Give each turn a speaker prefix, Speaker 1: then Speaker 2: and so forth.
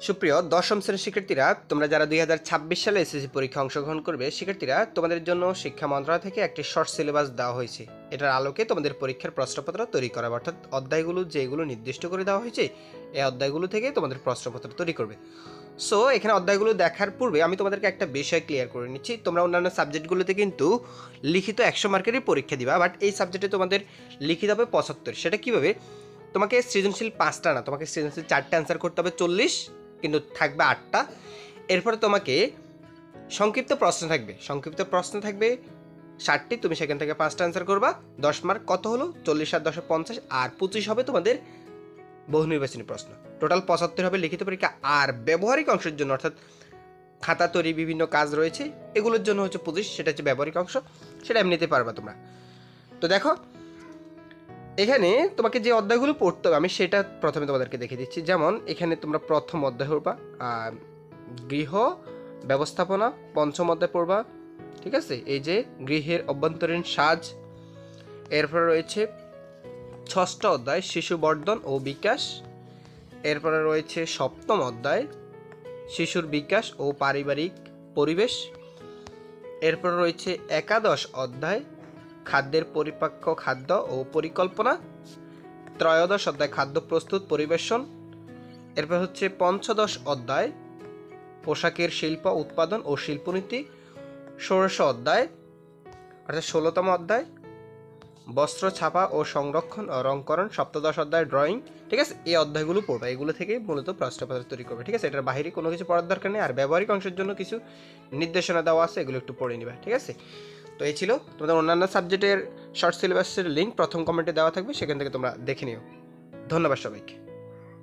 Speaker 1: সুপ্রিয় দশম শ্রেণীর শিক্ষার্থীরা, তোমরা যারা 2026 সালে এসএসসি পরীক্ষা অংশগ্রহণ করবে শিক্ষার্থীরা, তোমাদের জন্য শিক্ষা মন্ত্রণালয় থেকে একটি শর্ট সিলেবাস দেওয়া হয়েছে। এটার আলোকে তোমাদের পরীক্ষার প্রশ্নপত্র তৈরি করা, অর্থাৎ অধ্যায়গুলো যেগুলো নির্দিষ্ট করে দেওয়া হয়েছে এই অধ্যায়গুলো থেকে তোমাদের প্রশ্নপত্র তৈরি করবে। সো এখানে অধ্যায়গুলো দেখার পূর্বে আমি তোমাদেরকে একটা বিষয় ক্লিয়ার করে নিচ্ছি। তোমরা অন্যান্য সাবজেক্টগুলোতে কিন্তু লিখিত 100 মার্কেরই পরীক্ষা দিবা, বাট এই সাবজেক্টে তোমাদের লিখিত হবে 75। সেটা কীভাবে? তোমাকে সৃজনশীল 5টা না, তোমাকে সৃজনশীল 4টা অ্যান্সার করতে হবে, 40, কিন্তু থাকবে 8টা। এরপরে তোমাকে সংক্ষিপ্ত প্রশ্ন থাকবে, 60টি, তুমি সেখান থেকে 5টা অ্যান্সার করবা, 10 মার্ক। কত হলো? 40 আর 10 50, আর 25 হবে তোমাদের বহু নির্বাচনী প্রশ্ন। টোটাল 75 হবে লিখিত পরীক্ষা। আর ব্যবহারিক অংশের জন্য, অর্থাৎ খাতা তৈরি বিভিন্ন কাজ রয়েছে, এগুলোর জন্য হচ্ছে 25, সেটা হচ্ছে ব্যবহারিক অংশ, সেটা এমনিতে পারবা তোমরা। তো দেখো এখানে তোমাকে যে অধ্যায়গুলো পড়তে হবে আমি সেটা প্রথমে তোমাদেরকে দেখে দিচ্ছি। যেমন এখানে তোমরা প্রথম অধ্যায় পড়বা গৃহ ব্যবস্থাপনা, পঞ্চম অধ্যায় পড়বা, ঠিক আছে, এই যে গৃহের অভ্যন্তরীণ সাজ। এরপরে রয়েছে ষষ্ঠ অধ্যায় শিশু বর্ধন ও বিকাশ। এরপরে রয়েছে সপ্তম অধ্যায় শিশুর বিকাশ ও পারিবারিক পরিবেশ। এরপরে রয়েছে একাদশ অধ্যায় খাদ্যের পরিপাক্য খাদ্য ও পরিকল্পনা। ত্রয়োদশ অধ্যায় খাদ্য প্রস্তুত পরিবেশন। এরপর হচ্ছে পঞ্চদশ অধ্যায় পোশাকের শিল্প উৎপাদন ও শিল্পনীতি। ষোড়শ অধ্যায় অর্থাৎ 16তম অধ্যায় বস্ত্র ছাপা ও সংরক্ষণ ও রংকরণ। সপ্তদশ অধ্যায় ড্রয়িং। ঠিক আছে, এই অধ্যায়গুলো পড়বে, এগুলো থেকে মূলত প্রশ্নপত্র তৈরি করবে। ঠিক আছে, এটার বাইরে কোনো কিছু পড়ার দরকার নেই। আর ব্যবহারিক অংশের জন্য কিছু নির্দেশনা দেওয়া আছে, এগুলো একটু পড়ে নিবা। ঠিক আছে, তো এই ছিল তোমাদের অন্যান্য সাবজেক্টের শর্ট সিলেবাসের লিঙ্ক প্রথম কমেন্টে দেওয়া থাকবে, সেখান থেকে তোমরা দেখে নিও। ধন্যবাদ সবাইকে।